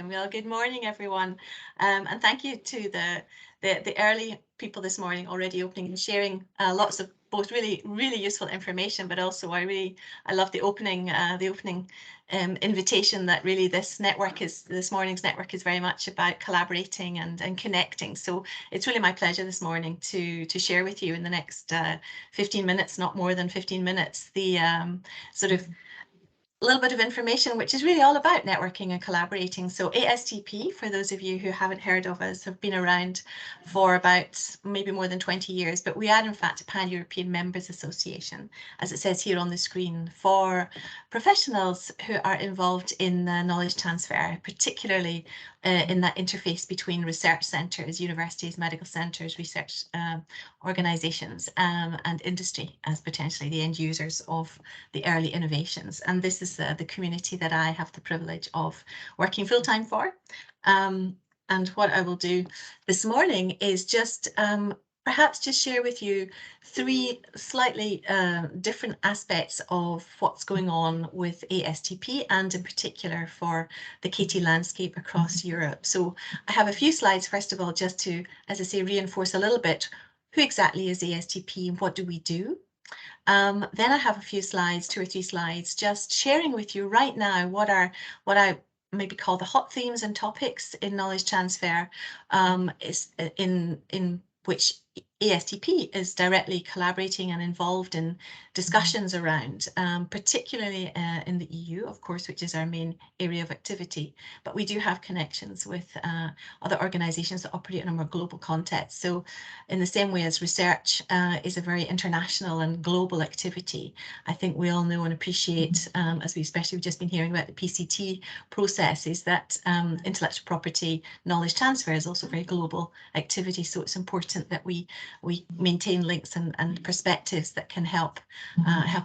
Well, good morning, everyone, and thank you to the early people this morning already opening and sharing lots of both really useful information, but also I love the opening invitation that really this morning's network is very much about collaborating and connecting. So it's really my pleasure this morning to share with you in the next 15 minutes, not more than 15 minutes, the sort of a little bit of information which is really all about networking and collaborating. So ASTP, for those of you who haven't heard of us, have been around for about maybe more than 20 years, but we are in fact a pan-European members association, as it says here on the screen, for professionals who are involved in knowledge transfer, particularly in that interface between research centres, universities, medical centres, research organisations and industry as potentially the end users of the early innovations. And this is the community that I have the privilege of working full-time for. And what I will do this morning is just perhaps just share with you three slightly different aspects of what's going on with ASTP and in particular for the KT landscape across Europe. So I have a few slides, first of all, just to, as I say, reinforce a little bit who exactly is ASTP and what do we do. Then I have a few slides, 2 or 3 slides, just sharing with you right now what I maybe call the hot themes and topics in knowledge transfer, is in which ASTP is directly collaborating and involved in discussions around, particularly in the EU, of course, which is our main area of activity. But we do have connections with other organisations that operate in a more global context. So in the same way as research is a very international and global activity, I think we all know and appreciate, as we especially just been hearing about the PCT processes, that intellectual property knowledge transfer is also a very global activity. So it's important that we maintain links and perspectives that can help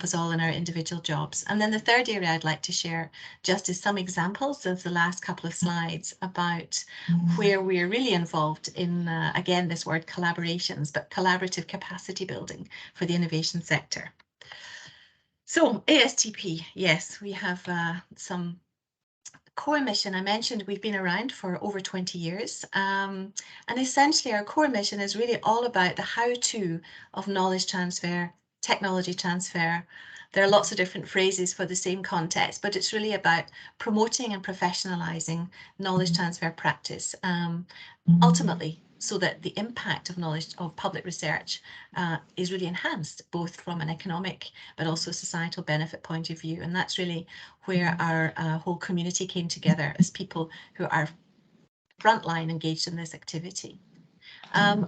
us all in our individual jobs. And then the third area I'd like to share just is some examples of the last couple of slides about where we're really involved in, again, this word collaborations, but collaborative capacity building for the innovation sector. So ASTP, yes, we have some core mission. I mentioned we've been around for over 20 years, and essentially our core mission is really all about the how-to of knowledge transfer, technology transfer. There are lots of different phrases for the same context, but it's really about promoting and professionalizing knowledge transfer practice, ultimately, so that the impact of knowledge of public research is really enhanced, both from an economic but also societal benefit point of view. And that's really where our whole community came together as people who are frontline engaged in this activity.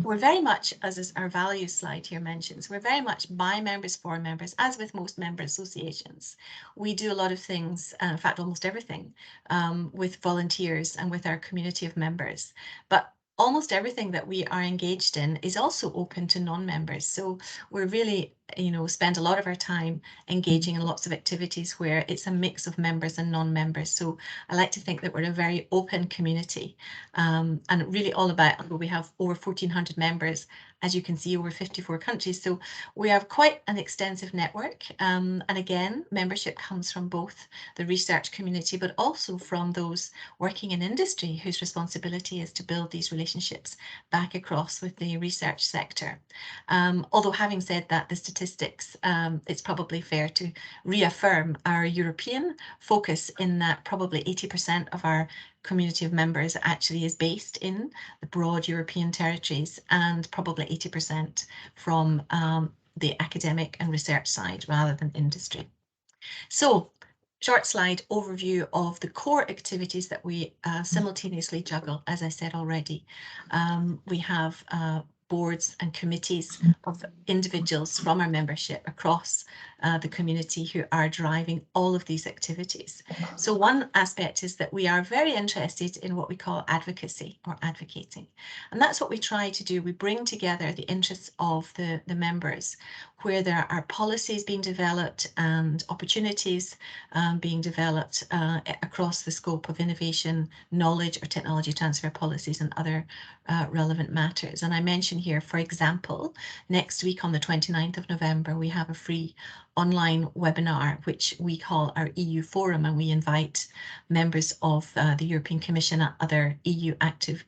We're very much, as our values slide here mentions, we're very much by members, for members, as with most member associations. We do a lot of things, in fact, almost everything, with volunteers and with our community of members. But almost everything that we are engaged in is also open to non-members. So we're really, spend a lot of our time engaging in lots of activities where it's a mix of members and non-members. So I like to think that we're a very open community, and really all about, we have over 1,400 members, as you can see, over 54 countries. So we have quite an extensive network. And again, membership comes from both the research community, but also from those working in industry whose responsibility is to build these relationships back across with the research sector. Although having said that, the statistics, it's probably fair to reaffirm our European focus in that probably 80% of our community of members actually is based in the broad European territories, and probably 80% from the academic and research side rather than industry. So, short slide overview of the core activities that we simultaneously juggle. As I said already, we have boards and committees of individuals from our membership across the community who are driving all of these activities. So one aspect is that we are very interested in what we call advocacy or advocating. And that's what we try to do. We bring together the interests of the members, where there are policies being developed and opportunities being developed across the scope of innovation, knowledge or technology transfer policies and other relevant matters. And I mention here, for example, next week on the 29th of November, we have a free online webinar, which we call our EU Forum, and we invite members of the European Commission and other EU active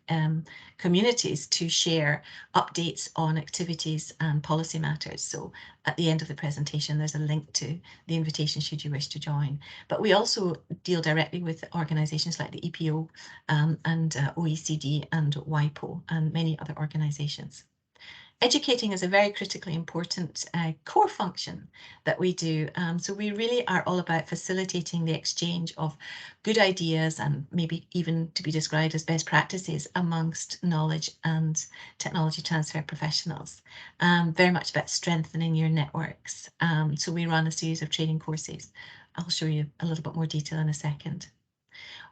communities to share updates on activities and policy matters. So at the end of the presentation, there's a link to the invitation should you wish to join. But we also deal directly with organisations like the EPO and OECD and WIPO and many other organisations. Educating is a very critically important core function that we do. So we really are all about facilitating the exchange of good ideas and maybe even to be described as best practices amongst knowledge and technology transfer professionals. Very much about strengthening your networks. So we run a series of training courses. I'll show you a little bit more detail in a second.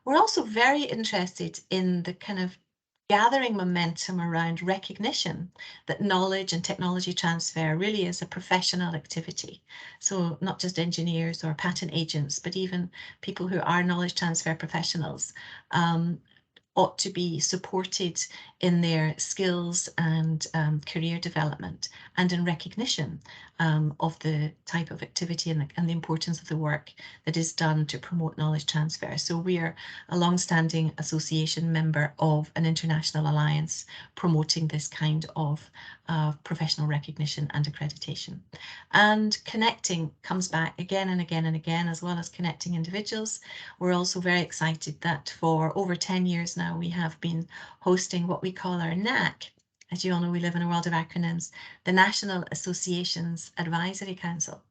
We're also very interested in the kind of gathering momentum around recognition that knowledge and technology transfer really is a professional activity. So not just engineers or patent agents, but even people who are knowledge transfer professionals ought to be supported in their skills and career development and in recognition of the type of activity and the importance of the work that is done to promote knowledge transfer. So we are a long-standing association member of an international alliance promoting this kind of professional recognition and accreditation. And connecting comes back again and again and again, as well as connecting individuals. We're also very excited that for over 10 years now, we have been hosting what we call our NAC. As you all know, we live in a world of acronyms, the National Associations Advisory Council.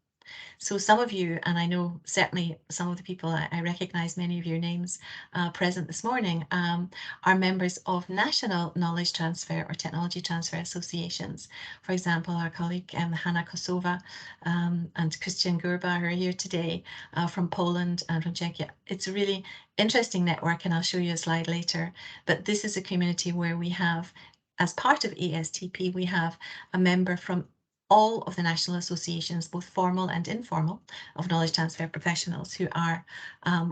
So some of you, and I know certainly some of the people, I recognise many of your names present this morning, are members of national knowledge transfer or technology transfer associations. For example, our colleague Hanna Kosova and Christian Gurba are here today from Poland and from Czechia. It's a really interesting network, and I'll show you a slide later. But this is a community where we have, as part of ASTP, we have a member from all of the national associations, both formal and informal, of knowledge transfer professionals who are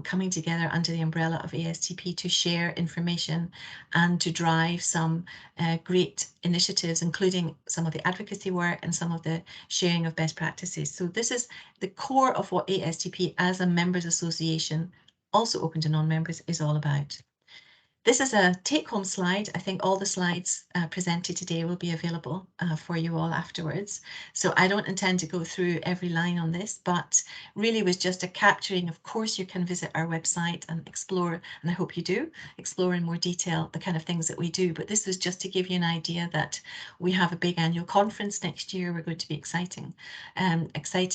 coming together under the umbrella of ASTP to share information and to drive some great initiatives, including some of the advocacy work and some of the sharing of best practices. So this is the core of what ASTP as a members association, also open to non-members, is all about. This is a take-home slide. I think all the slides presented today will be available for you all afterwards. So I don't intend to go through every line on this, but really was just a capturing. Of course, you can visit our website and explore, and I hope you do, explore in more detail the kind of things that we do. But this was just to give you an idea that we have a big annual conference next year. We're going to be excited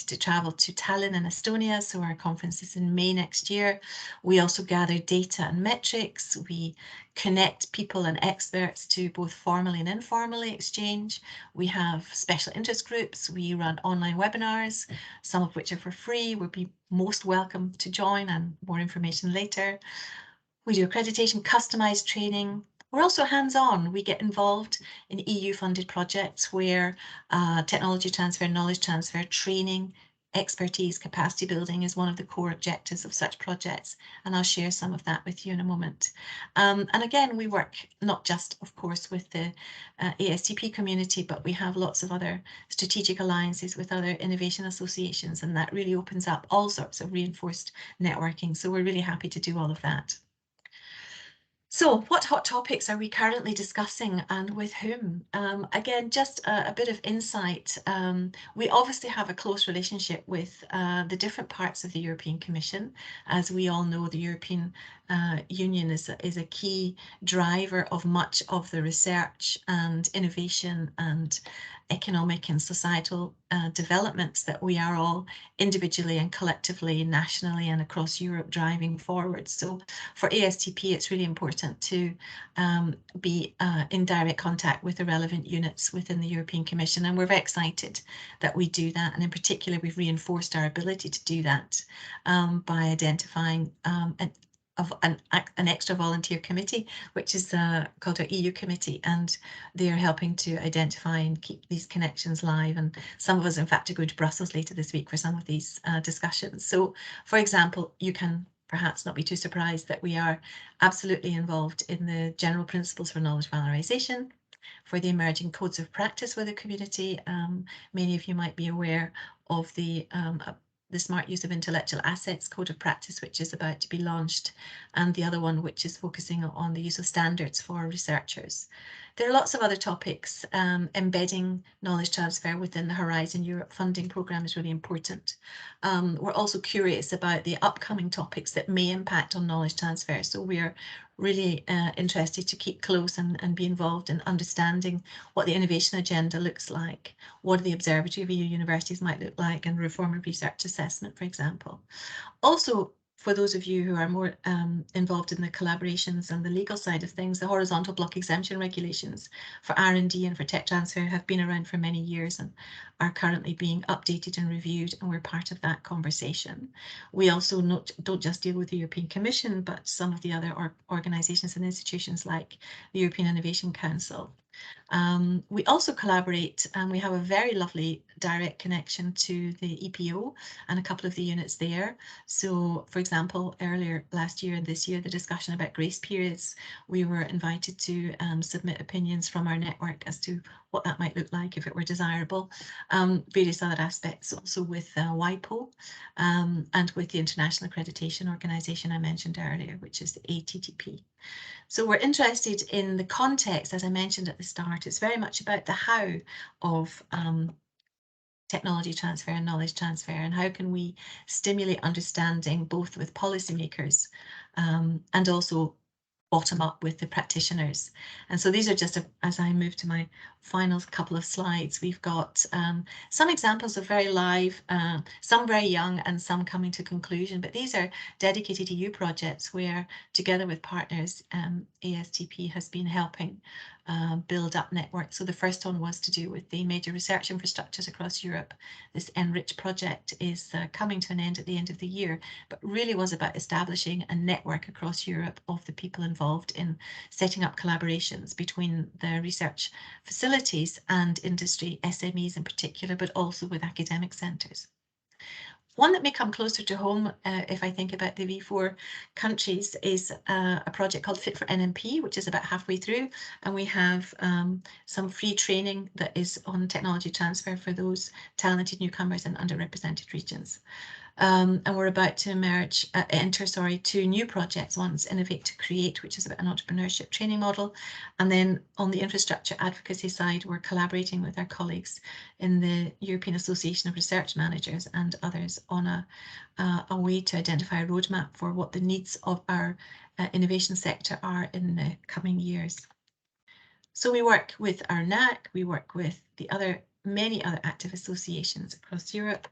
to travel to Tallinn in Estonia. So our conference is in May next year. We also gather data and metrics. We connect people and experts to both formally and informally exchange. We have special interest groups. We run online webinars, some of which are for free. Would be most welcome to join, and more information later. We do accreditation, customized training. We're also hands-on. We get involved in EU-funded projects where technology transfer, knowledge transfer, training, expertise, capacity building is one of the core objectives of such projects, and I'll share some of that with you in a moment. And again, we work not just, of course, with the ASTP community, but we have lots of other strategic alliances with other innovation associations, and that really opens up all sorts of reinforced networking. So we're really happy to do all of that. So what hot topics are we currently discussing and with whom? Again, just a bit of insight. We obviously have a close relationship with the different parts of the European Commission. As we all know, the European Union is a key driver of much of the research and innovation and economic and societal developments that we are all individually and collectively, nationally and across Europe driving forward. So for ASTP, it's really important to be in direct contact with the relevant units within the European Commission, and we're very excited that we do that. And in particular, we've reinforced our ability to do that by identifying an extra volunteer committee, which is called our EU committee, and they're helping to identify and keep these connections live. And some of us, in fact, are going to Brussels later this week for some of these discussions. So, for example, you can perhaps not be too surprised that we are absolutely involved in the general principles for knowledge valorization, for the emerging codes of practice with the community. Many of you might be aware of the Smart Use of Intellectual Assets Code of Practice, which is about to be launched, and the other one which is focusing on the use of standards for researchers. There are lots of other topics. Embedding knowledge transfer within the Horizon Europe funding programme is really important. We're also curious about the upcoming topics that may impact on knowledge transfer. So we're really interested to keep close and be involved in understanding what the innovation agenda looks like, what the Observatory of EU Universities might look like, and reform of research assessment, for example. Also, for those of you who are more involved in the collaborations and the legal side of things, the horizontal block exemption regulations for R&D and for tech transfer have been around for many years and are currently being updated and reviewed, and we're part of that conversation. We also don't just deal with the European Commission, but some of the other organisations and institutions like the European Innovation Council. We also collaborate, and we have a very lovely direct connection to the EPO and a couple of the units there. So, for example, earlier last year and this year, the discussion about grace periods, we were invited to submit opinions from our network as to what that might look like if it were desirable. Various other aspects also with WIPO and with the International Accreditation Organisation I mentioned earlier, which is the ATTP. So we're interested in the context, as I mentioned at the start. It's very much about the how of technology transfer and knowledge transfer, and how can we stimulate understanding both with policymakers and also bottom up with the practitioners. And so these are just, as I move to my final couple of slides, we've got some examples of very live, some very young and some coming to conclusion, but these are dedicated EU projects where together with partners, ASTP has been helping build up networks. So the first one was to do with the major research infrastructures across Europe. This Enrich project is coming to an end at the end of the year, but really was about establishing a network across Europe of the people involved in setting up collaborations between the research facilities and industry, SMEs in particular, but also with academic centres. One that may come closer to home, if I think about the V4 countries, is a project called Fit for NMP, which is about halfway through, and we have some free training that is on technology transfer for those talented newcomers in underrepresented regions. And we're about to enter two new projects. One's Innovate to Create, which is about an entrepreneurship training model. And then on the infrastructure advocacy side, we're collaborating with our colleagues in the European Association of Research Managers and others on a way to identify a roadmap for what the needs of our innovation sector are in the coming years. So we work with our NAC, we work with many other active associations across Europe.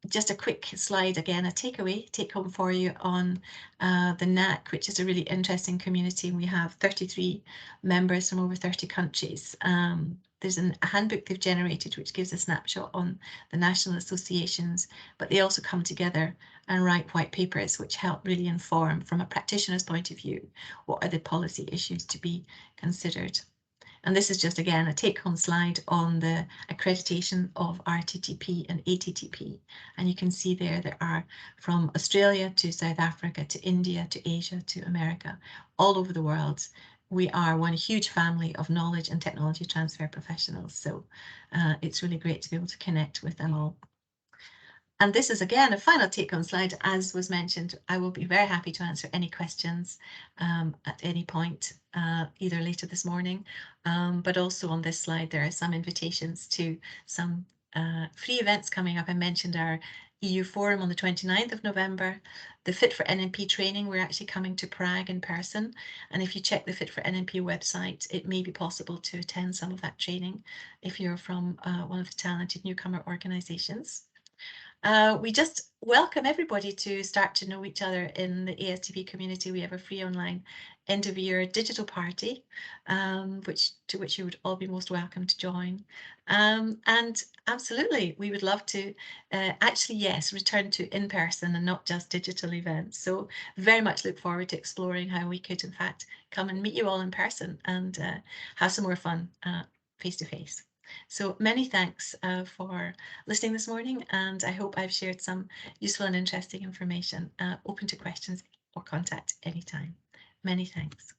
Just a quick slide again, a take home for you on the NAC, which is a really interesting community. We have 33 members from over 30 countries. There's a handbook they've generated which gives a snapshot on the national associations, but they also come together and write white papers which help really inform, from a practitioner's point of view, what are the policy issues to be considered. And this is just, again, a take-home slide on the accreditation of RTTP and ATTP. And you can see there are from Australia to South Africa to India to Asia to America, all over the world. We are one huge family of knowledge and technology transfer professionals. So it's really great to be able to connect with them all. And this is, again, a final take-home slide. As was mentioned, I will be very happy to answer any questions at any point, either later this morning, but also on this slide, there are some invitations to some free events coming up. I mentioned our EU Forum on the 29th of November, the Fit for NMP training. We're actually coming to Prague in person. And if you check the Fit for NMP website, it may be possible to attend some of that training if you're from one of the talented newcomer organisations. We just welcome everybody to start to know each other in the ASTP community. We have a free online end of year digital party, to which you would all be most welcome to join. And absolutely, we would love to return to in-person and not just digital events. So very much look forward to exploring how we could in fact come and meet you all in person and have some more fun face to face. So many thanks for listening this morning, and I hope I've shared some useful and interesting information. Open to questions or contact anytime. Many thanks.